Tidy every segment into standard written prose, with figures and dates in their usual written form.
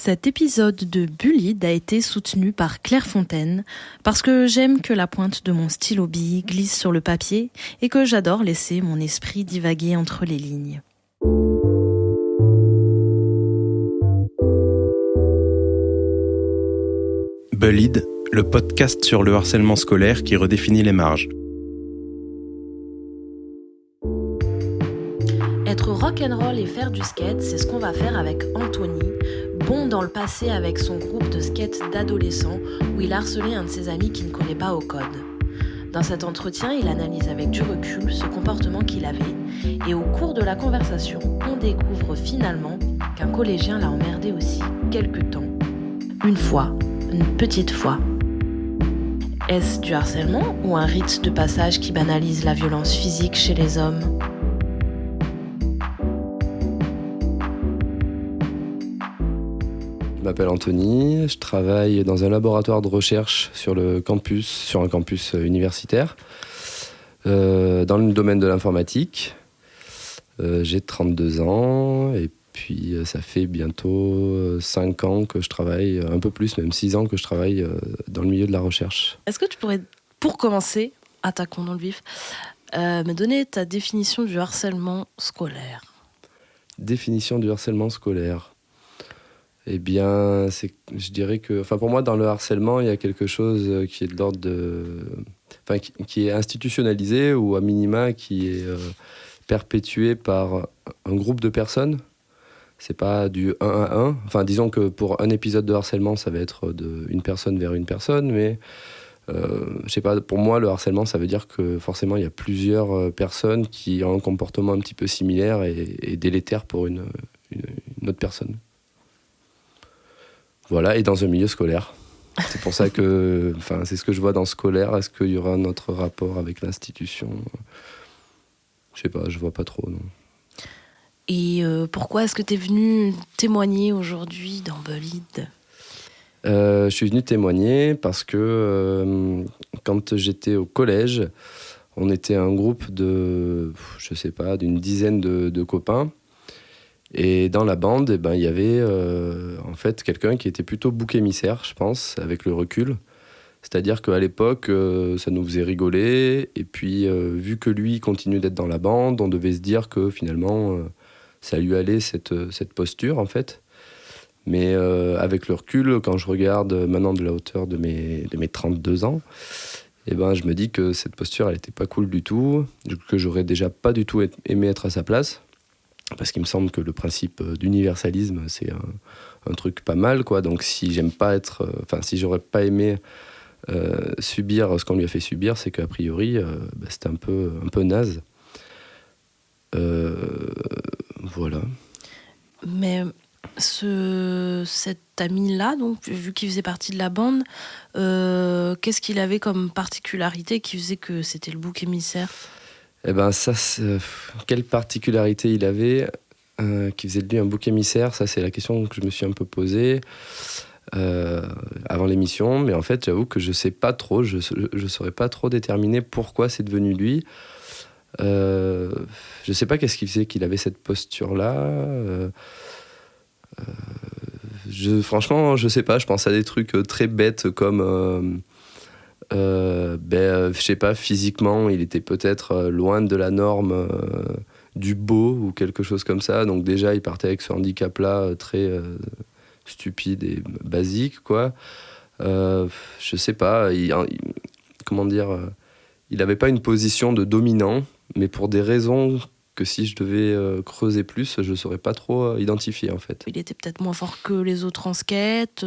Cet épisode de Bullied a été soutenu par Clairefontaine parce que j'aime que la pointe de mon stylo bille glisse sur le papier et que j'adore laisser mon esprit divaguer entre les lignes. Bullied, le podcast sur le harcèlement scolaire qui redéfinit les marges. Être rock'n'roll et faire du skate, c'est ce qu'on va faire avec Anthony, bon dans le passé avec son groupe de skate d'adolescents où il harcelait un de ses amis qui ne connaît pas au code. Dans cet entretien, il analyse avec du recul ce comportement qu'il avait et au cours de la conversation, on découvre finalement qu'un collégien l'a emmerdé aussi quelque temps. Une fois, une petite fois. Est-ce du harcèlement ou un rite de passage qui banalise la violence physique chez les hommes ? Je m'appelle Anthony, je travaille dans un laboratoire de recherche sur un campus universitaire, dans le domaine de l'informatique. J'ai 32 ans et puis ça fait bientôt 5 ans que je travaille, un peu plus, même 6 ans que je travaille dans le milieu de la recherche. Est-ce que tu pourrais, pour commencer, attaquons dans le vif, me donner ta définition du harcèlement scolaire ? Définition du harcèlement scolaire. Eh bien, je dirais que, pour moi, dans le harcèlement, il y a quelque chose qui est de l'ordre qui est institutionnalisé ou à minima qui est perpétué par un groupe de personnes. C'est pas du 1 à 1. Enfin, disons que pour un épisode de harcèlement, ça va être une personne vers une personne, mais je sais pas, pour moi, le harcèlement, ça veut dire que forcément, il y a plusieurs personnes qui ont un comportement un petit peu similaire et délétère pour une autre personne. Voilà, et dans un milieu scolaire. C'est pour ça que, c'est ce que je vois dans scolaire. Est-ce qu'il y aura un autre rapport avec l'institution ? Je sais pas, je vois pas trop, non. Et pourquoi est-ce que tu es venu témoigner aujourd'hui dans Bullied ? Je suis venu témoigner parce que quand j'étais au collège, on était un groupe d'une dizaine de copains. Et dans la bande, il y avait en fait quelqu'un qui était plutôt bouc émissaire, je pense, avec le recul. C'est-à-dire qu'à l'époque, ça nous faisait rigoler. Et puis, vu que lui continue d'être dans la bande, on devait se dire que finalement, ça lui allait cette posture, en fait. Mais avec le recul, quand je regarde maintenant de la hauteur de mes 32 ans, je me dis que cette posture, elle n'était pas cool du tout, que j'aurais déjà pas du tout aimé être à sa place. Parce qu'il me semble que le principe d'universalisme, c'est un truc pas mal, quoi. Donc si j'aurais pas aimé subir ce qu'on lui a fait subir, c'est qu'a priori, c'était un peu naze. Voilà. Mais cet ami-là, donc, vu qu'il faisait partie de la bande, qu'est-ce qu'il avait comme particularité qui faisait que c'était le bouc émissaire ? Quelle particularité il avait qui faisait de lui un bouc émissaire ? Ça, c'est la question que je me suis un peu posée avant l'émission. Mais en fait, j'avoue que je sais pas trop, je saurais pas trop déterminer pourquoi c'est devenu lui. Je sais pas qu'est-ce qui faisait qu'il avait cette posture-là. Franchement, je sais pas. Je pense à des trucs très bêtes comme... je sais pas, physiquement, il était peut-être loin de la norme du beau ou quelque chose comme ça. Donc déjà, il partait avec ce handicap-là très stupide et basique, quoi. Je sais pas, il avait pas une position de dominant, mais pour des raisons que si je devais creuser plus, je saurais pas trop identifier, en fait. Il était peut-être moins fort que les autres en skate.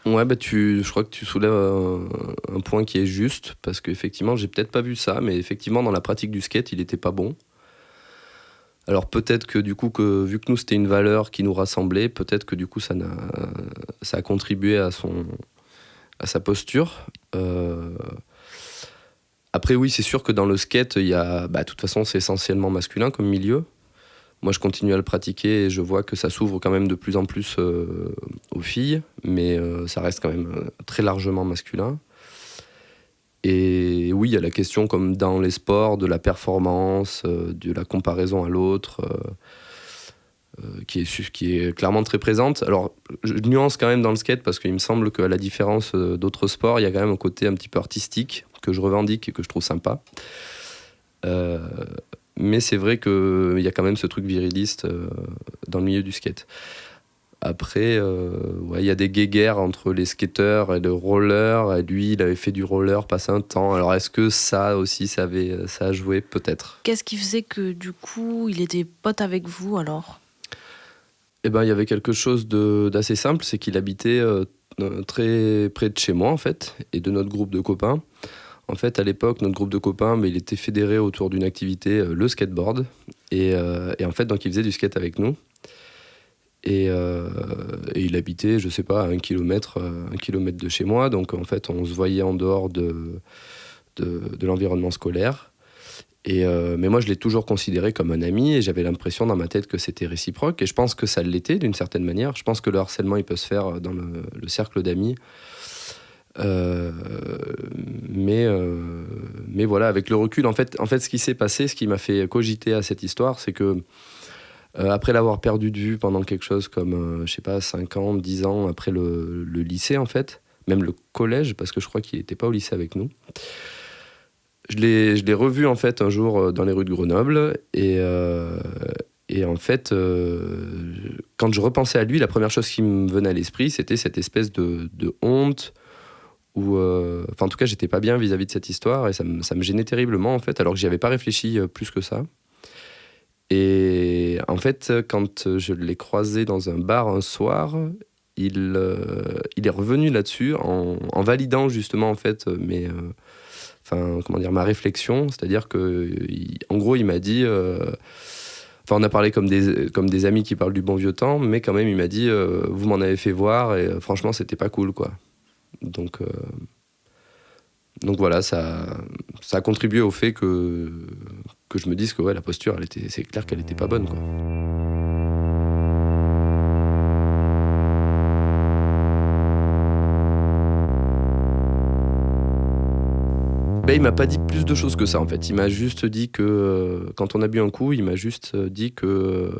Ouais, je crois que tu soulèves un point qui est juste, parce qu'effectivement, j'ai peut-être pas vu ça, mais effectivement, dans la pratique du skate, il était pas bon. Alors peut-être que du coup, vu que nous, c'était une valeur qui nous rassemblait, peut-être que du coup, ça a contribué à sa posture. Après, oui, c'est sûr que dans le skate, il y a, de toute façon, c'est essentiellement masculin comme milieu. Moi, je continue à le pratiquer et je vois que ça s'ouvre quand même de plus en plus aux filles, mais ça reste quand même très largement masculin. Et oui, il y a la question, comme dans les sports, de la performance, de la comparaison à l'autre. qui est clairement très présente. Alors, je nuance quand même dans le skate parce qu'il me semble qu'à la différence d'autres sports, il y a quand même un côté un petit peu artistique que je revendique et que je trouve sympa. Mais c'est vrai qu'il y a quand même ce truc viriliste dans le milieu du skate. Après, il y a des guéguerres entre les skateurs et le roller. Et lui, il avait fait du roller, passé un temps. Alors, est-ce que ça aussi, ça a joué? Peut-être. Qu'est-ce qui faisait que, du coup, il était pote avec vous, alors? Eh ben, il y avait quelque chose d'assez simple, c'est qu'il habitait très près de chez moi, en fait, et de notre groupe de copains. En fait, à l'époque, notre groupe de copains, il était fédéré autour d'une activité, le skateboard. Et en fait, donc, il faisait du skate avec nous. Et il habitait, je sais pas, à 1 kilomètre de chez moi. Donc, en fait, on se voyait en dehors de l'environnement scolaire. Mais moi, je l'ai toujours considéré comme un ami et j'avais l'impression dans ma tête que c'était réciproque. Et je pense que ça l'était d'une certaine manière. Je pense que le harcèlement, il peut se faire dans le cercle d'amis. Mais voilà, avec le recul, en fait, ce qui s'est passé, ce qui m'a fait cogiter à cette histoire, c'est que après l'avoir perdu de vue pendant quelque chose comme, 5 ans, 10 ans après le lycée, en fait, même le collège, parce que je crois qu'il n'était pas au lycée avec nous. Je l'ai revu en fait un jour dans les rues de Grenoble et en fait quand je repensais à lui, la première chose qui me venait à l'esprit, c'était cette espèce de honte ou en tout cas j'étais pas bien vis-à-vis de cette histoire et ça me gênait terriblement en fait, alors que j'y avais pas réfléchi plus que ça. Et en fait quand je l'ai croisé dans un bar un soir, il est revenu là-dessus en validant justement en fait ma réflexion, c'est-à-dire que en gros il m'a dit on a parlé comme des amis qui parlent du bon vieux temps, mais quand même il m'a dit vous m'en avez fait voir et franchement c'était pas cool quoi. Donc voilà, ça a contribué au fait que je me dise que la posture c'est clair qu'elle était pas bonne quoi. Il m'a pas dit plus de choses que ça en fait. Il m'a juste dit que quand on a bu un coup, il m'a juste dit que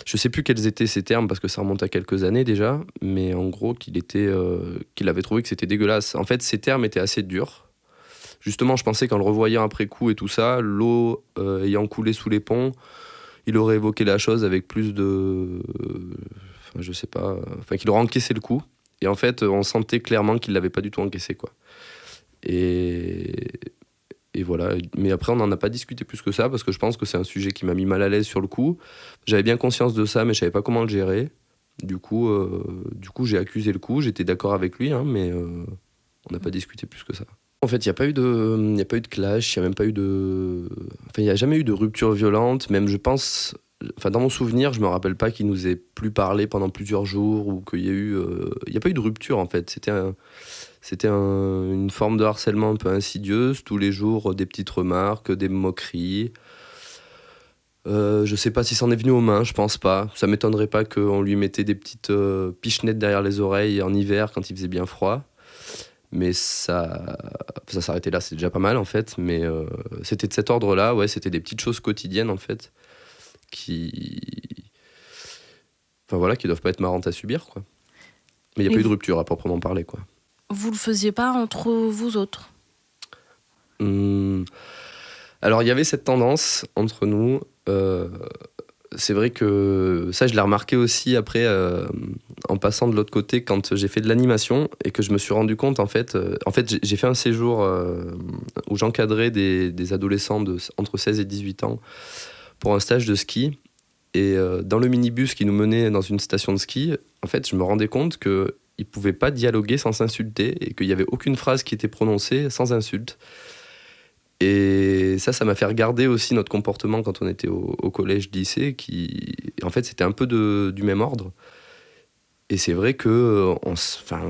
je sais plus quels étaient ces termes parce que ça remonte à quelques années déjà, mais en gros qu'il avait trouvé que c'était dégueulasse. En fait, ces termes étaient assez durs. Justement, je pensais qu'en le revoyant après coup et tout ça, l'eau ayant coulé sous les ponts, il aurait évoqué la chose avec plus de je sais pas, qu'il aurait encaissé le coup. Et en fait, on sentait clairement qu'il l'avait pas du tout encaissé quoi. Et voilà, mais après on n'en a pas discuté plus que ça parce que je pense que c'est un sujet qui m'a mis mal à l'aise sur le coup. J'avais bien conscience de ça mais je savais pas comment le gérer. Du coup j'ai accusé le coup, j'étais d'accord avec lui mais on n'a pas discuté plus que ça. En fait, il n'y a pas eu de clash, il n'y a jamais eu de rupture violente, même je pense, dans mon souvenir, je me rappelle pas qu'il nous ait plus parlé pendant plusieurs jours ou qu'il y a eu, il n'y a pas eu de rupture en fait. C'était une forme de harcèlement un peu insidieuse, tous les jours des petites remarques, des moqueries. Je sais pas si c'en est venu aux mains, je pense pas. Ça m'étonnerait pas qu'on lui mettait des petites pichenettes derrière les oreilles en hiver quand il faisait bien froid. Mais ça s'arrêtait là, c'est déjà pas mal en fait. Mais c'était de cet ordre-là, c'était des petites choses quotidiennes en fait, qui doivent pas être marrantes à subir quoi. Mais il n'y a pas eu de rupture à proprement parler quoi. Vous le faisiez pas entre vous autres? Alors il y avait cette tendance entre nous. C'est vrai que ça je l'ai remarqué aussi après en passant de l'autre côté quand j'ai fait de l'animation et que je me suis rendu compte en fait j'ai fait un séjour où j'encadrais des adolescents entre 16 et 18 ans pour un stage de ski et dans le minibus qui nous menait dans une station de ski, en fait je me rendais compte qu'ils ne pouvaient pas dialoguer sans s'insulter et qu'il n'y avait aucune phrase qui était prononcée sans insulte. Et ça m'a fait regarder aussi notre comportement quand on était au collège, lycée, qui en fait c'était un peu du même ordre. Et c'est vrai que on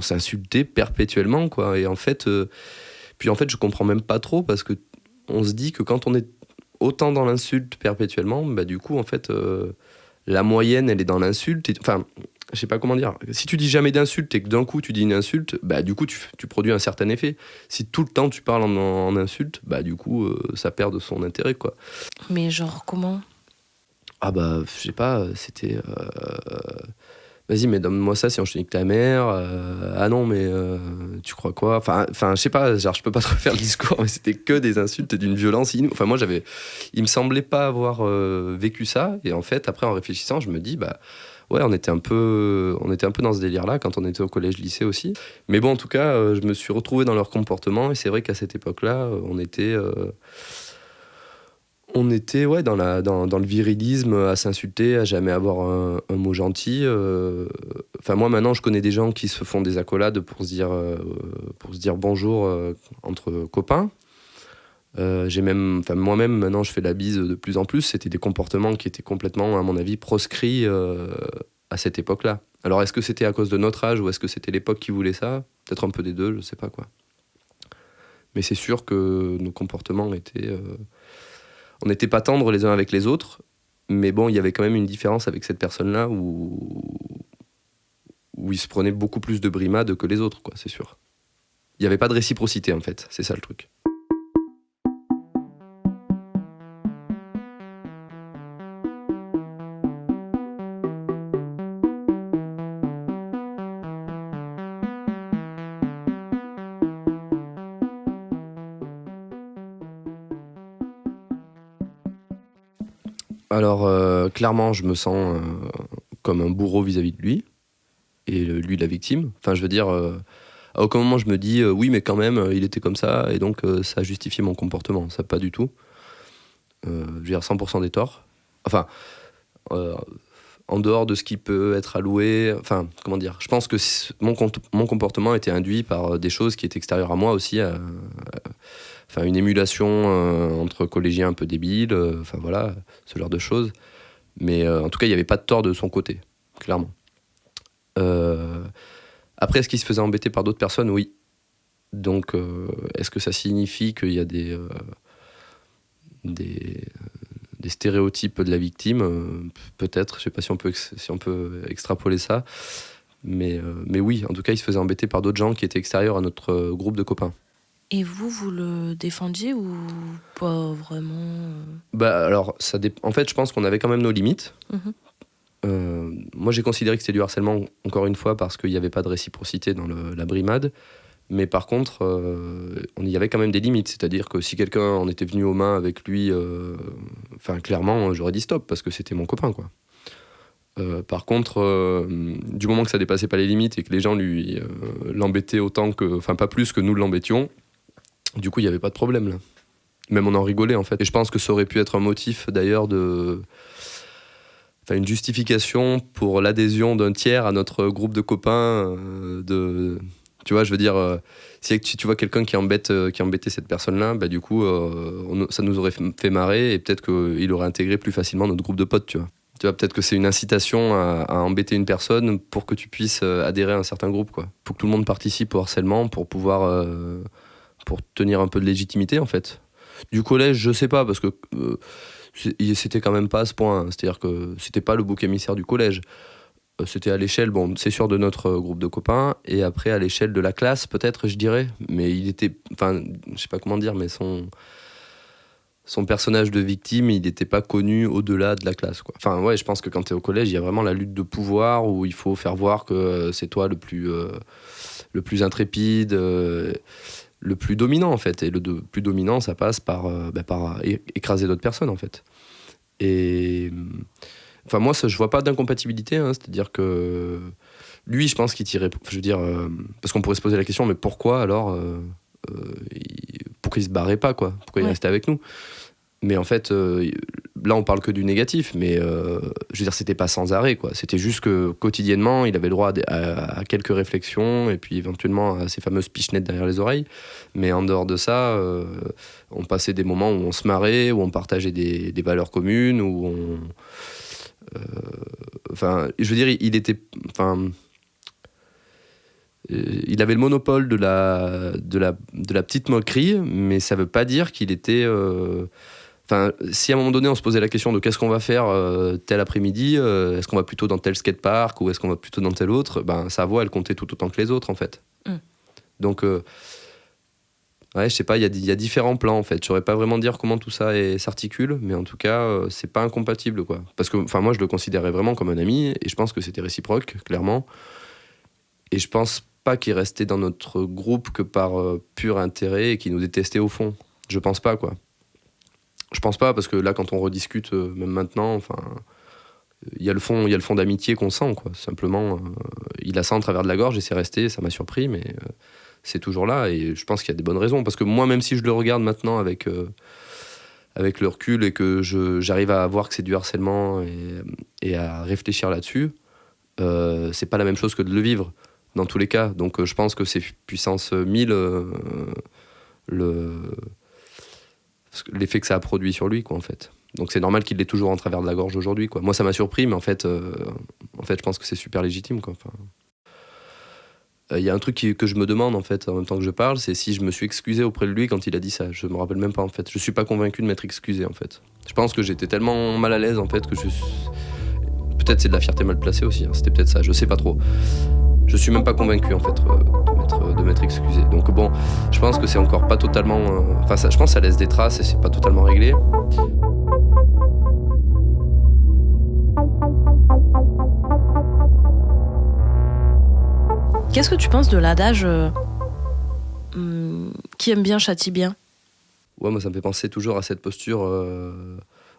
s'insultait perpétuellement quoi. Et en fait, je comprends même pas trop parce que on se dit que quand on est autant dans l'insulte perpétuellement, du coup en fait la moyenne elle est dans l'insulte. Je sais pas comment dire. Si tu dis jamais d'insulte et que d'un coup tu dis une insulte, du coup tu produis un certain effet. Si tout le temps tu parles en insulte, du coup ça perd de son intérêt quoi. Mais genre comment ? Ah bah, je sais pas, c'était... vas-y, mais donne-moi ça, sinon je te nique ta mère. Ah non, mais tu crois quoi? Enfin, je sais pas, genre, je peux pas te refaire le discours, mais c'était que des insultes d'une violence inouïe. Enfin, moi, il me semblait pas avoir vécu ça. Et en fait, après, en réfléchissant, je me dis, bah, ouais, on était un peu dans ce délire-là quand on était au collège-lycée aussi. Mais bon, en tout cas, je me suis retrouvé dans leur comportement. Et c'est vrai qu'à cette époque-là, on était ouais, dans le virilisme, à s'insulter, à jamais avoir un mot gentil. Enfin, moi, maintenant, je connais des gens qui se font des accolades pour se dire bonjour entre copains. Moi-même, maintenant, je fais la bise de plus en plus. C'était des comportements qui étaient complètement, à mon avis, proscrits à cette époque-là. Alors, est-ce que c'était à cause de notre âge ou est-ce que c'était l'époque qui voulait ça? Peut-être un peu des deux, je sais pas quoi. Mais c'est sûr que nos comportements étaient... on n'était pas tendres les uns avec les autres, mais bon, il y avait quand même une différence avec cette personne-là où il se prenait beaucoup plus de brimades que les autres, quoi, c'est sûr. Il n'y avait pas de réciprocité, en fait, c'est ça le truc. Alors, clairement, je me sens comme un bourreau vis-à-vis de lui, et lui la victime. Enfin, je veux dire, à aucun moment je me dis oui, mais quand même, il était comme ça, et donc ça a justifié mon comportement. Ça, pas du tout. Je veux dire, 100% des torts. Enfin, en dehors de ce qui peut être alloué, enfin, comment dire, je pense que mon comportement était induit par des choses qui étaient extérieures à moi aussi, enfin, une émulation entre collégiens un peu débiles, enfin voilà, ce genre de choses. Mais en tout cas, il n'y avait pas de tort de son côté, clairement. Après, est-ce qu'il se faisait embêter par d'autres personnes? Oui. Donc, est-ce que ça signifie qu'il y a des stéréotypes de la victime? Peut-être, je ne sais pas si on peut extrapoler ça. Mais oui, en tout cas, il se faisait embêter par d'autres gens qui étaient extérieurs à notre groupe de copains. Et vous le défendiez ou pas vraiment? Bah, alors, en fait, je pense qu'on avait quand même nos limites. Mhm. Moi, j'ai considéré que c'était du harcèlement, encore une fois, parce qu'il n'y avait pas de réciprocité dans la brimade. Mais par contre, il y avait quand même des limites. C'est-à-dire que si quelqu'un en était venu aux mains avec lui, clairement, j'aurais dit stop, parce que c'était mon copain, quoi. Par contre, du moment que ça dépassait pas les limites et que les gens l'embêtaient autant pas plus que nous l'embêtions, du coup, il n'y avait pas de problème, là. Même on en rigolait, en fait. Et je pense que ça aurait pu être un motif, d'ailleurs, une justification pour l'adhésion d'un tiers à notre groupe de copains. Tu vois, je veux dire, si tu vois quelqu'un qui embêtait cette personne-là, bah, du coup, ça nous aurait fait marrer et peut-être qu'il aurait intégré plus facilement notre groupe de potes, tu vois. Tu vois, peut-être que c'est une incitation à embêter une personne pour que tu puisses adhérer à un certain groupe, quoi. Faut que tout le monde participe au harcèlement pour pouvoir... pour tenir un peu de légitimité, en fait. Du collège, je sais pas, parce que c'était quand même pas à ce point. C'est-à-dire que c'était pas le bouc émissaire du collège. C'était à l'échelle, bon, c'est sûr, de notre groupe de copains, et après à l'échelle de la classe, peut-être, je dirais. Mais il était... Enfin, je sais pas comment dire, mais son personnage de victime, il n'était pas connu au-delà de la classe, quoi. Enfin, ouais, je pense que quand t'es au collège, il y a vraiment la lutte de pouvoir où il faut faire voir que c'est toi le plus intrépide, le plus dominant, en fait. Et le plus dominant, ça passe par écraser d'autres personnes, en fait. Et... Enfin, moi, je vois pas d'incompatibilité, hein. C'est-à-dire que lui, je pense qu'il tirait... Je veux dire, parce qu'on pourrait se poser la question, mais pourquoi, alors... pourquoi il se barrait pas, quoi? Pourquoi il restait avec nous? Mais en fait, là, on parle que du négatif, mais je veux dire, c'était pas sans arrêt, quoi. C'était juste que quotidiennement, il avait le droit à quelques réflexions et puis éventuellement à ces fameuses pichenettes derrière les oreilles. Mais en dehors de ça, on passait des moments où on se marrait, où on partageait des valeurs communes, où on... je veux dire, il était... il avait le monopole de la petite moquerie, mais ça veut pas dire qu'il était... si à un moment donné on se posait la question de qu'est-ce qu'on va faire tel après-midi, est-ce qu'on va plutôt dans tel skatepark ou est-ce qu'on va plutôt dans tel autre, sa voix elle comptait tout autant que les autres, en fait. Donc Ouais, je sais pas, il y a différents plans en fait. Je saurais pas vraiment dire comment tout ça s'articule, mais en tout cas, c'est pas incompatible quoi. Parce que moi, je le considérais vraiment comme un ami et je pense que c'était réciproque, clairement. Et je pense pas qu'il restait dans notre groupe que par pur intérêt et qu'il nous détestait au fond. Je pense pas quoi. Je pense pas parce que là, quand on rediscute, même maintenant, enfin, il y a le fond d'amitié qu'on sent quoi. Simplement, il a ça en travers de la gorge et c'est resté. Ça m'a surpris, mais c'est toujours là et je pense qu'il y a des bonnes raisons. Parce que moi, même si je le regarde maintenant avec le recul et que j'arrive à voir que c'est du harcèlement et à réfléchir là-dessus, c'est pas la même chose que de le vivre dans tous les cas. Donc je pense que c'est puissance 1000 l'effet que ça a produit sur lui, quoi, en fait. Donc c'est normal qu'il l'ait toujours en travers de la gorge aujourd'hui, quoi. Moi, ça m'a surpris, mais en fait, je pense que c'est super légitime, quoi. Enfin, y a un truc que je me demande, en fait, en même temps que je parle, c'est si je me suis excusé auprès de lui quand il a dit ça. Je me rappelle même pas, en fait. Je suis pas convaincu de m'être excusé, en fait. Je pense que j'étais tellement mal à l'aise, en fait, que peut-être c'est de la fierté mal placée aussi, hein. C'était peut-être ça, je sais pas trop. Je suis même pas convaincu, en fait, de m'être excusé. Donc bon, je pense que c'est encore pas totalement... je pense que ça laisse des traces et c'est pas totalement réglé. Qu'est-ce que tu penses de l'adage qui aime bien châtie bien? Ouais, moi ça me fait penser toujours à cette posture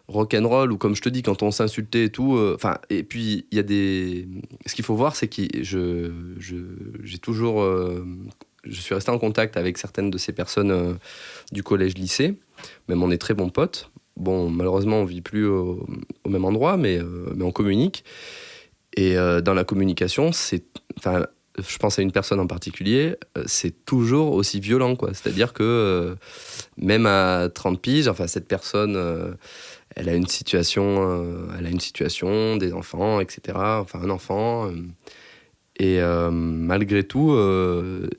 rock'n'roll où, comme je te dis, quand on s'insultait et tout, et puis il y a des... Ce qu'il faut voir, c'est que j'ai toujours... je suis resté en contact avec certaines de ces personnes du collège-lycée, même on est très bons potes. Bon, malheureusement, on vit plus au même endroit, mais on communique. Et dans la communication, je pense à une personne en particulier, c'est toujours aussi violent, quoi. C'est-à-dire que même à 30 piges, cette personne, elle a une situation, des enfants, etc. Enfin, un enfant. Et malgré tout,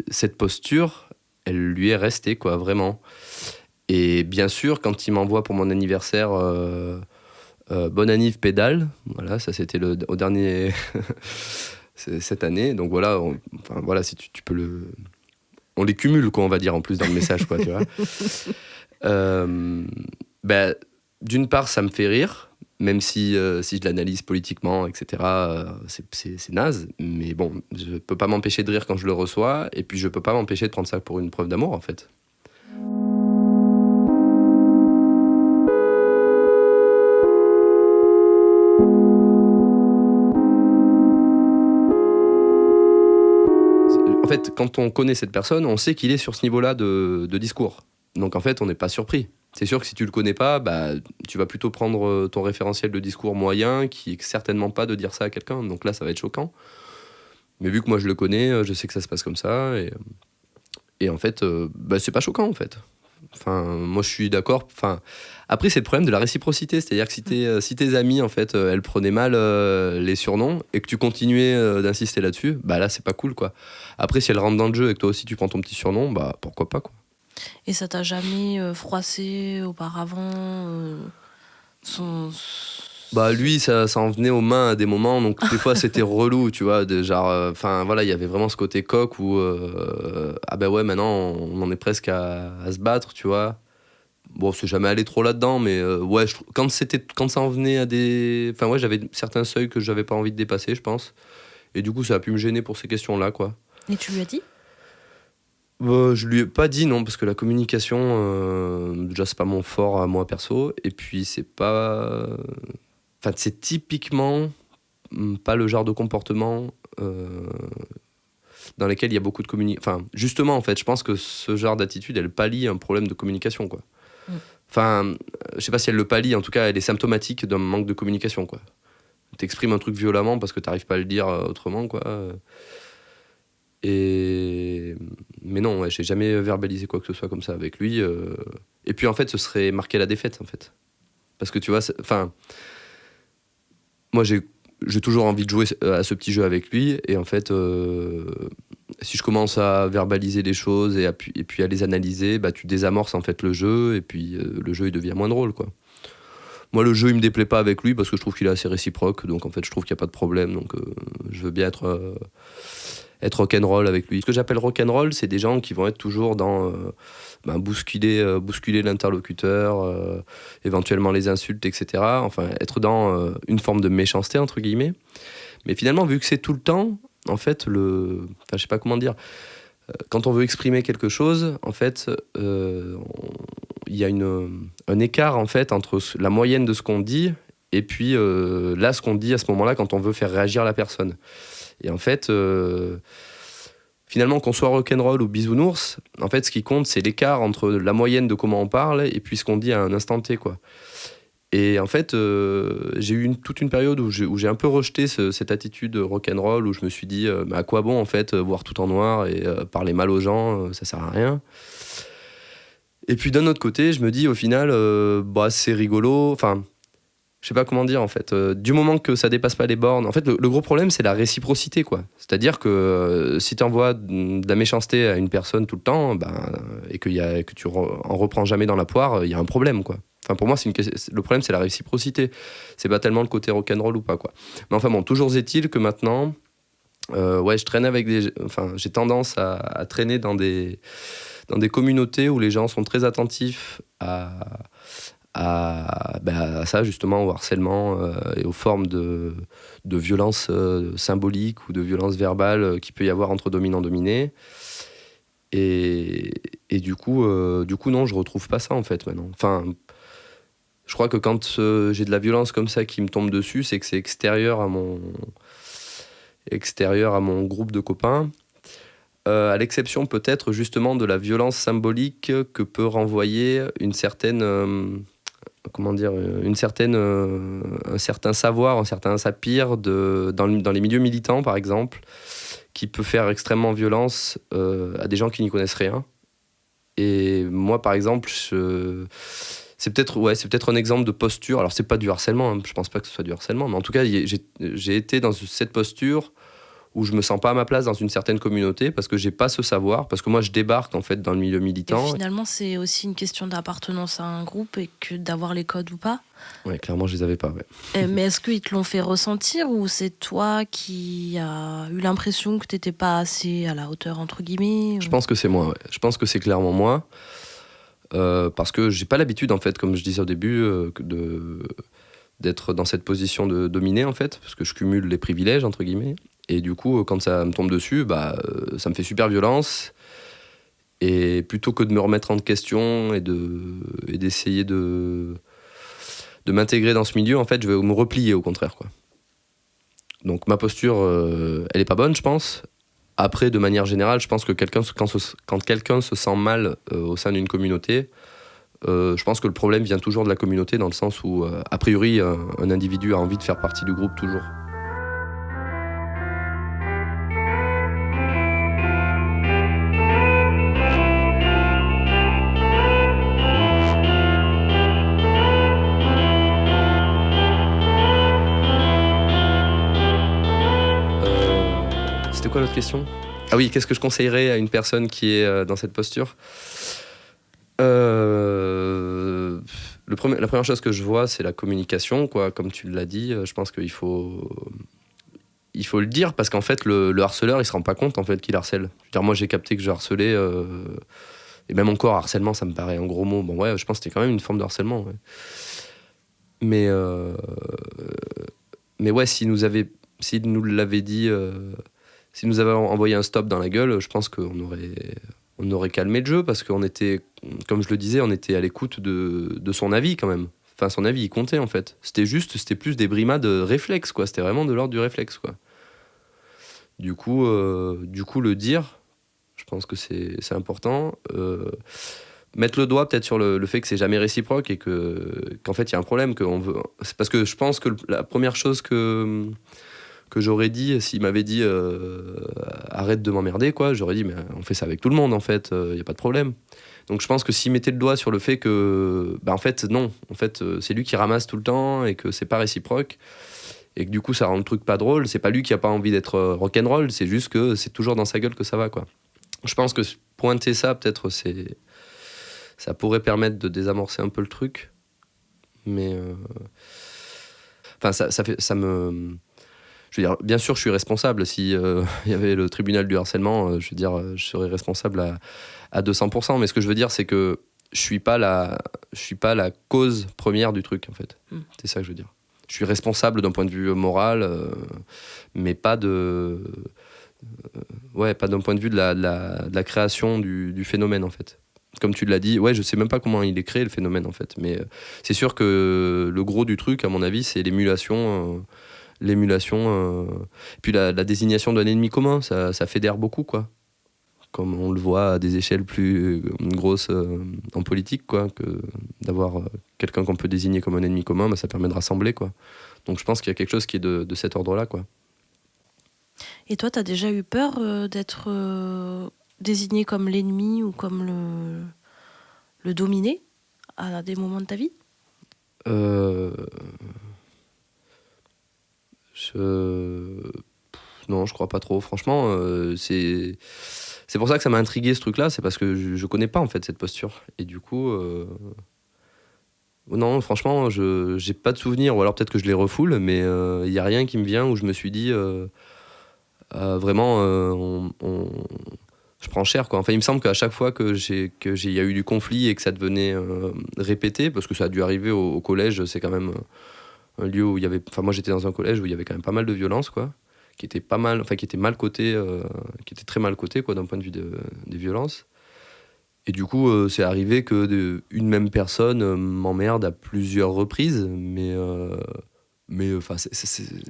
cette posture, elle lui est restée, quoi, vraiment. Et bien sûr, quand il m'envoie pour mon anniversaire Bonne anniv pédale, voilà, ça c'était au dernier... cette année, donc voilà, si tu peux on les cumule, quoi, on va dire, en plus dans le message, quoi, tu vois. D'une part, ça me fait rire, même si je l'analyse politiquement, etc., c'est naze, mais bon, je peux pas m'empêcher de rire quand je le reçois, et puis je peux pas m'empêcher de prendre ça pour une preuve d'amour, en fait. En fait, quand on connaît cette personne, on sait qu'il est sur ce niveau-là de discours. Donc en fait, on n'est pas surpris. C'est sûr que si tu le connais pas, tu vas plutôt prendre ton référentiel de discours moyen, qui est certainement pas de dire ça à quelqu'un. Donc là, ça va être choquant. Mais vu que moi je le connais, je sais que ça se passe comme ça. Et en fait, c'est pas choquant, en fait. Enfin, moi je suis d'accord. Enfin, après, c'est le problème de la réciprocité. C'est-à-dire que si tes amis, en fait, elles prenaient mal les surnoms et que tu continuais d'insister là-dessus, là, c'est pas cool, quoi. Après, si elles rentrent dans le jeu et que toi aussi tu prends ton petit surnom, pourquoi pas, quoi. Et ça t'a jamais froissé auparavant Lui, ça en venait aux mains à des moments, donc des fois c'était relou, tu vois, il y avait vraiment ce côté coq où maintenant on en est presque à se battre, tu vois. Bon, c'est jamais allé trop là-dedans, mais quand ça en venait à des... j'avais certains seuils que j'avais pas envie de dépasser, je pense. Et du coup, ça a pu me gêner pour ces questions-là, quoi. Et tu lui as dit ? Je lui ai pas dit, non, parce que la communication, déjà, c'est pas mon fort à moi perso. Et puis, c'est pas... c'est typiquement pas le genre de comportement dans lequel il y a beaucoup de communication. Justement, en fait, je pense que ce genre d'attitude, elle pallie un problème de communication, quoi. Je sais pas si elle le pallie, en tout cas, elle est symptomatique d'un manque de communication, quoi. T'exprimes un truc violemment parce que t'arrives pas à le dire autrement, quoi. Mais non, j'ai jamais verbalisé quoi que ce soit comme ça avec lui. Et puis, en fait, ce serait marquer la défaite, en fait. Parce que, tu vois, moi, j'ai toujours envie de jouer à ce petit jeu avec lui. Et en fait, si je commence à verbaliser les choses et puis à les analyser, tu désamorces en fait le jeu. Et puis le jeu, il devient moins drôle, quoi. Moi, le jeu, il me déplaît pas avec lui parce que je trouve qu'il est assez réciproque. Donc, en fait, je trouve qu'il n'y a pas de problème. Donc, je veux bien être rock'n'roll avec lui. Ce que j'appelle rock'n'roll, c'est des gens qui vont être toujours dans bousculer l'interlocuteur, éventuellement les insultes, etc. Enfin, être dans une forme de méchanceté, entre guillemets. Mais finalement, vu que c'est tout le temps, en fait, je sais pas comment dire, quand on veut exprimer quelque chose, en fait, il y a un écart, en fait, entre la moyenne de ce qu'on dit et puis là, ce qu'on dit à ce moment-là quand on veut faire réagir la personne. Et en fait, finalement, qu'on soit rock'n'roll ou bisounours, en fait, ce qui compte, c'est l'écart entre la moyenne de comment on parle et puis ce qu'on dit à un instant T, quoi. Et en fait, j'ai eu toute une période où j'ai un peu rejeté cette attitude rock'n'roll, où je me suis dit, mais à quoi bon, en fait, voir tout en noir et parler mal aux gens, ça sert à rien. Et puis d'un autre côté, je me dis, au final, c'est rigolo, enfin... Je sais pas comment dire, en fait. Du moment que ça dépasse pas les bornes... En fait, le gros problème, c'est la réciprocité, quoi. C'est-à-dire que si tu envoies de la méchanceté à une personne tout le temps, et que tu en reprends jamais dans la poire, il y a un problème, quoi. Enfin, pour moi, le problème, c'est la réciprocité. C'est pas tellement le côté rock'n'roll ou pas, quoi. Mais enfin bon, toujours est-il que maintenant... je traîne avec j'ai tendance à traîner dans des communautés où les gens sont très attentifs à ça, justement, au harcèlement et aux formes de violence symbolique ou de violence verbale qu'il peut y avoir entre dominant-dominé. Et du coup, non, je retrouve pas ça, en fait, maintenant. Enfin, je crois que quand j'ai de la violence comme ça qui me tombe dessus, c'est que c'est extérieur à mon groupe de copains. À l'exception peut-être justement de la violence symbolique que peut renvoyer un certain savoir, un certain sapir dans les milieux militants, par exemple, qui peut faire extrêmement violence à des gens qui n'y connaissent rien. Et moi, par exemple, c'est peut-être un exemple de posture. Alors, c'est pas du harcèlement, hein, je pense pas que ce soit du harcèlement, mais en tout cas, j'ai été dans cette posture où je me sens pas à ma place dans une certaine communauté parce que j'ai pas ce savoir, parce que moi je débarque en fait dans le milieu militant. Et finalement, c'est aussi une question d'appartenance à un groupe et que d'avoir les codes ou pas. Ouais, clairement, je les avais pas. Ouais. Mais est-ce qu'ils te l'ont fait ressentir ou c'est toi qui as eu l'impression que t'étais pas assez à la hauteur, entre guillemets ou... Je pense que c'est moi, ouais. Je pense que c'est clairement moi. Parce que j'ai pas l'habitude, en fait, comme je disais au début, d'être dans cette position de dominer, en fait, parce que je cumule les privilèges, entre guillemets. Et du coup, quand ça me tombe dessus, ça me fait super violence. Et plutôt que de me remettre en question et d'essayer de m'intégrer dans ce milieu, en fait, je vais me replier, au contraire, quoi. Donc ma posture, elle est pas bonne, je pense. Après, de manière générale, je pense que quand quelqu'un se sent mal au sein d'une communauté, je pense que le problème vient toujours de la communauté, dans le sens où, a priori, un individu a envie de faire partie du groupe toujours. C'était quoi l'autre question ? Ah oui, qu'est-ce que je conseillerais à une personne qui est dans cette posture ? La première chose que je vois, c'est la communication, quoi. Comme tu l'as dit, je pense qu'il faut le dire, parce qu'en fait, le harceleur, il se rend pas compte en fait qu'il harcèle. Je veux dire, moi, j'ai capté que je harcelais, et même encore, harcèlement, ça me paraît un gros mot. Bon, ouais, je pense que c'était quand même une forme de harcèlement. Ouais. Mais ouais, s'il nous l'avait dit... Si nous avait envoyé un stop dans la gueule, je pense qu'on aurait calmé le jeu, parce qu'on était, comme je le disais, on était à l'écoute de son avis quand même. Enfin, son avis, il comptait en fait. C'était plus des brimades réflexes, quoi. C'était vraiment de l'ordre du réflexe, quoi. Du coup, le dire, je pense que c'est important. Mettre le doigt peut-être sur le fait que c'est jamais réciproque et qu'en fait, il y a un problème. C'est parce que je pense que la première chose que j'aurais dit, s'il m'avait dit arrête de m'emmerder, quoi, j'aurais dit mais on fait ça avec tout le monde en fait, y a pas de problème. Donc je pense que s'il mettait le doigt sur le fait que en fait non, en fait c'est lui qui ramasse tout le temps et que c'est pas réciproque et que du coup ça rend le truc pas drôle, c'est pas lui qui a pas envie d'être rock'n'roll, c'est juste que c'est toujours dans sa gueule que ça va, quoi. Je pense que pointer ça peut-être ça pourrait permettre de désamorcer un peu le truc, mais enfin ça je veux dire, bien sûr, je suis responsable. Si il y avait le tribunal du harcèlement, je veux dire, je serais responsable à 200%. Mais ce que je veux dire, c'est que je suis pas la cause première du truc, en fait. C'est ça que je veux dire. Je suis responsable d'un point de vue moral, mais pas d'un point de vue de la création du phénomène, en fait. Comme tu l'as dit, je sais même pas comment il est créé, le phénomène, en fait. Mais c'est sûr que le gros du truc, à mon avis, c'est l'émulation. Puis la désignation d'un ennemi commun, ça fédère beaucoup, quoi. Comme on le voit à des échelles plus grosses en politique, quoi, que d'avoir quelqu'un qu'on peut désigner comme un ennemi commun, ça permet de rassembler, quoi. Donc je pense qu'il y a quelque chose qui est de cet ordre-là, quoi. Et toi, t'as déjà eu peur d'être désigné comme l'ennemi ou comme le dominé à des moments de ta vie ? Non, je crois pas trop. Franchement, c'est pour ça que ça m'a intrigué, ce truc-là. C'est parce que je connais pas, en fait, cette posture. Et du coup, non, franchement, j'ai pas de souvenir. Ou alors peut-être que je les refoule, mais il y a rien qui me vient où je me suis dit vraiment, je prends cher, quoi. Enfin, il me semble qu'à chaque fois qu'il y a eu du conflit et que ça devenait répété, parce que ça a dû arriver au collège, c'est quand même un lieu où il y avait... Enfin, moi, j'étais dans un collège où il y avait quand même pas mal de violence, quoi, qui était mal coté, qui était très mal coté, quoi, d'un point de vue des violences. Et du coup, c'est arrivé que une même personne m'emmerde à plusieurs reprises, mais enfin,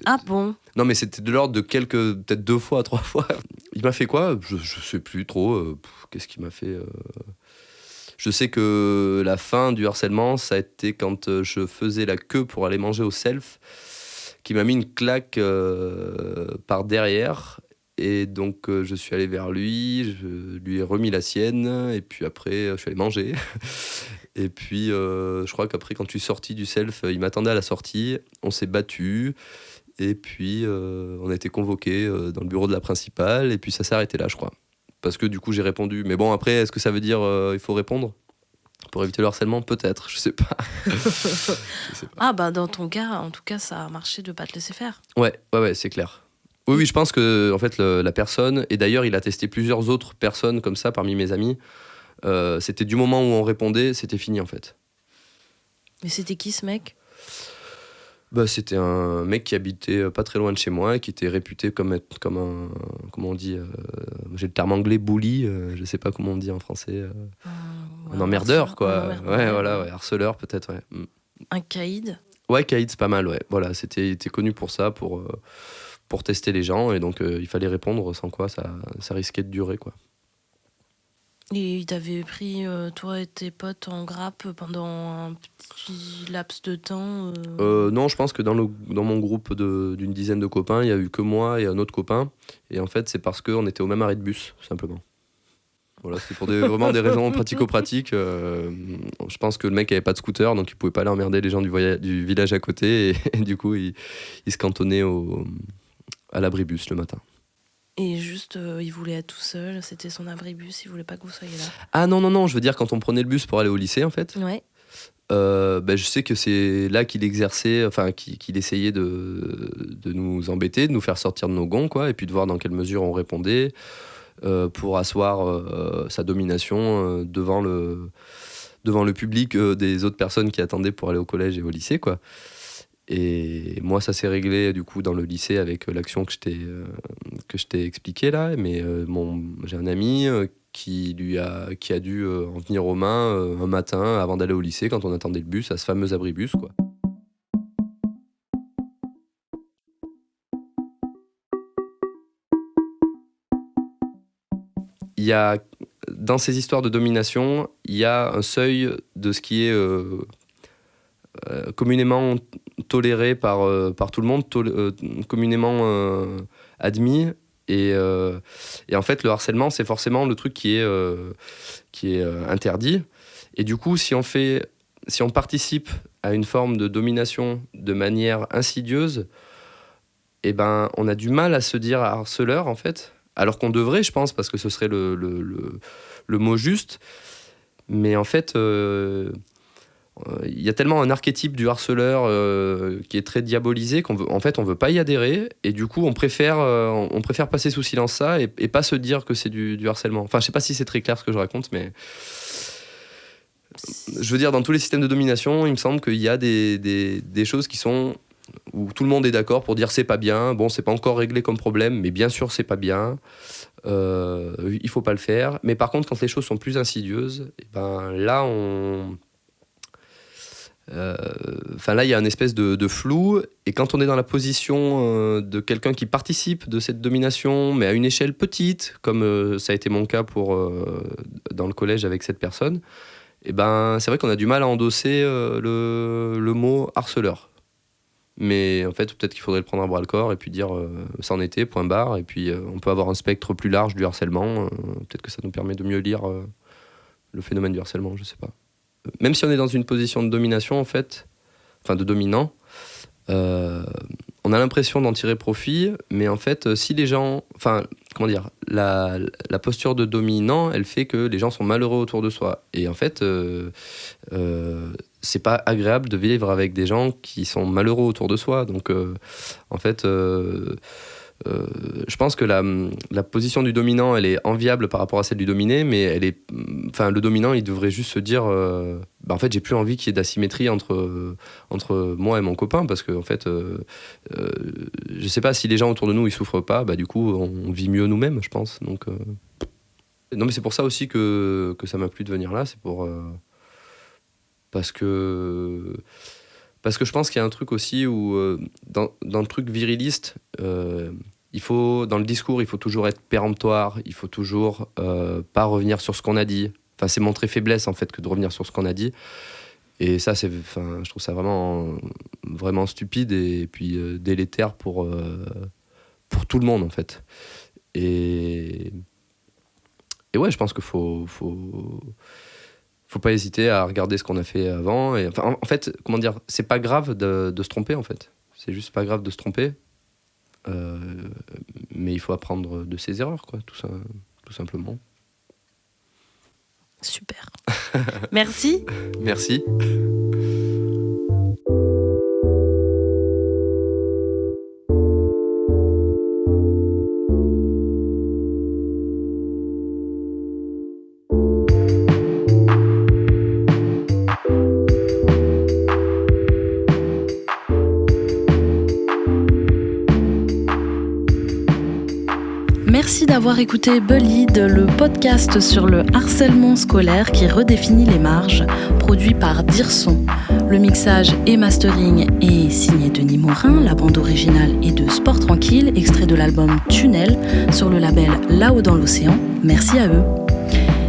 Ah bon ? Non, mais c'était de l'ordre de peut-être 2 fois, 3 fois. Il m'a fait quoi ? Je sais plus trop. Qu'est-ce qu'il m'a fait ? Je sais que la fin du harcèlement, ça a été quand je faisais la queue pour aller manger au self, qui m'a mis une claque par derrière. Et donc, je suis allé vers lui, je lui ai remis la sienne, et puis après, je suis allé manger. Et puis, je crois qu'après, quand je suis sorti du self, il m'attendait à la sortie, on s'est battus, et puis on a été convoqués dans le bureau de la principale, et puis ça s'est arrêté là, je crois. Parce que du coup, j'ai répondu. Mais bon, après, est-ce que ça veut dire il faut répondre pour éviter le harcèlement ? Peut-être, je sais pas. Ah bah, dans ton cas, en tout cas, ça a marché de pas te laisser faire. Ouais, c'est clair. Oui, je pense que en fait, la personne, et d'ailleurs, il a testé plusieurs autres personnes comme ça parmi mes amis, c'était du moment où on répondait, c'était fini, en fait. Mais c'était qui, ce mec ? C'était un mec qui habitait pas très loin de chez moi et qui était réputé comme un... comment on dit j'ai le terme anglais, bully, je sais pas comment on dit en français. Un emmerdeur, quoi. Harceleur, peut-être, ouais. Un caïd ? Ouais, caïd, c'est pas mal, ouais. Voilà, il était connu pour ça, pour tester les gens, et donc il fallait répondre, sans quoi ça risquait de durer, quoi. Et il t'avait pris, toi et tes potes, en grappe pendant un petit laps de temps Non, je pense que dans mon groupe d'une dizaine de copains, il y a eu que moi et un autre copain. Et en fait, c'est parce qu'on était au même arrêt de bus, simplement. Voilà, c'était pour vraiment des raisons pratico-pratiques. Je pense que le mec avait pas de scooter, donc il pouvait pas aller emmerder les gens du village à côté. Et du coup, il se cantonnait à l'abribus le matin. Et juste, il voulait être tout seul, c'était son abribus, il voulait pas que vous soyez là. Ah non, je veux dire quand on prenait le bus pour aller au lycée, en fait. Ouais. Je sais que c'est là qu'il exerçait, enfin qu'il essayait de nous embêter, de nous faire sortir de nos gonds, quoi, et puis de voir dans quelle mesure on répondait pour asseoir sa domination devant le public des autres personnes qui attendaient pour aller au collège et au lycée, quoi. Et moi, ça s'est réglé du coup dans le lycée avec l'action que je t'ai expliquée là. Mais j'ai un ami qui a dû en venir aux mains un matin avant d'aller au lycée quand on attendait le bus, à ce fameux abribus, quoi. Il y a, dans ces histoires de domination, il y a un seuil de ce qui est communément toléré par tout le monde, communément admis. Et en fait, le harcèlement, c'est forcément le truc qui est interdit. Et du coup, si on participe à une forme de domination de manière insidieuse, eh ben, on a du mal à se dire harceleur, en fait. Alors qu'on devrait, je pense, parce que ce serait le mot juste. Mais en fait, il y a tellement un archétype du harceleur qui est très diabolisé qu'on veut pas y adhérer, et du coup on préfère passer sous silence ça et pas se dire que c'est du harcèlement. Enfin, je sais pas si c'est très clair ce que je raconte, mais je veux dire, dans tous les systèmes de domination, il me semble qu'il y a des choses qui sont où tout le monde est d'accord pour dire c'est pas bien, bon, c'est pas encore réglé comme problème, mais bien sûr c'est pas bien, il faut pas le faire. Mais par contre, quand les choses sont plus insidieuses, et ben là là il y a une espèce de flou, et quand on est dans la position de quelqu'un qui participe de cette domination, mais à une échelle petite, comme ça a été mon cas dans le collège avec cette personne, et ben c'est vrai qu'on a du mal à endosser le mot harceleur. Mais en fait, peut-être qu'il faudrait le prendre à bras le corps et puis dire ça en était, point barre. Et puis on peut avoir un spectre plus large du harcèlement. Peut-être que ça nous permet de mieux lire le phénomène du harcèlement, je sais pas. Même si on est dans une position de domination, en fait, enfin de dominant, on a l'impression d'en tirer profit. Mais en fait, si les gens... Enfin, comment dire, la posture de dominant, elle fait que les gens sont malheureux autour de soi. Et en fait... c'est pas agréable de vivre avec des gens qui sont malheureux autour de soi. Donc, en fait, je pense que la position du dominant, elle est enviable par rapport à celle du dominé, mais le dominant, il devrait juste se dire en fait, j'ai plus envie qu'il y ait d'asymétrie entre moi et mon copain, parce que, en fait, je sais pas, si les gens autour de nous, ils souffrent pas, du coup, on vit mieux nous-mêmes, je pense. Donc, non, mais c'est pour ça aussi que ça m'a plu de venir là, c'est pour... Parce que je pense qu'il y a un truc aussi où, dans le truc viriliste, dans le discours, il faut toujours être péremptoire, il faut toujours pas revenir sur ce qu'on a dit. Enfin, c'est montrer faiblesse, en fait, que de revenir sur ce qu'on a dit. Et ça, je trouve ça vraiment, vraiment stupide et puis délétère pour tout le monde, en fait. Et ouais, je pense qu'il faut pas hésiter à regarder ce qu'on a fait avant. Et, enfin, en fait, comment dire, c'est pas grave de se tromper, en fait. C'est juste pas grave de se tromper. Mais il faut apprendre de ses erreurs, quoi, tout simplement. Super. Merci. Merci. Merci d'avoir écouté Bullied, le podcast sur le harcèlement scolaire qui redéfinit les marges, produit par Dirson. Le mixage et mastering est signé Denis Morin, la bande originale est de Sport Tranquille, extrait de l'album Tunnel sur le label Là-haut dans l'océan. Merci à eux.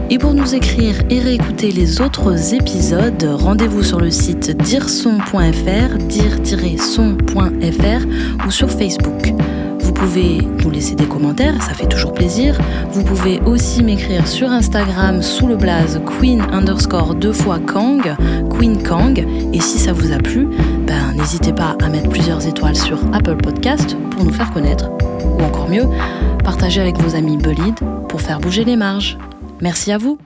Et pour nous écrire et réécouter les autres épisodes, rendez-vous sur le site dirson.fr, dire-son.fr ou sur Facebook. Vous pouvez nous laisser des commentaires, ça fait toujours plaisir. Vous pouvez aussi m'écrire sur Instagram sous le blaze queen_2xKang, Queen Kang. Et si ça vous a plu, n'hésitez pas à mettre plusieurs étoiles sur Apple Podcast pour nous faire connaître. Ou encore mieux, partagez avec vos amis Bullied pour faire bouger les marges. Merci à vous.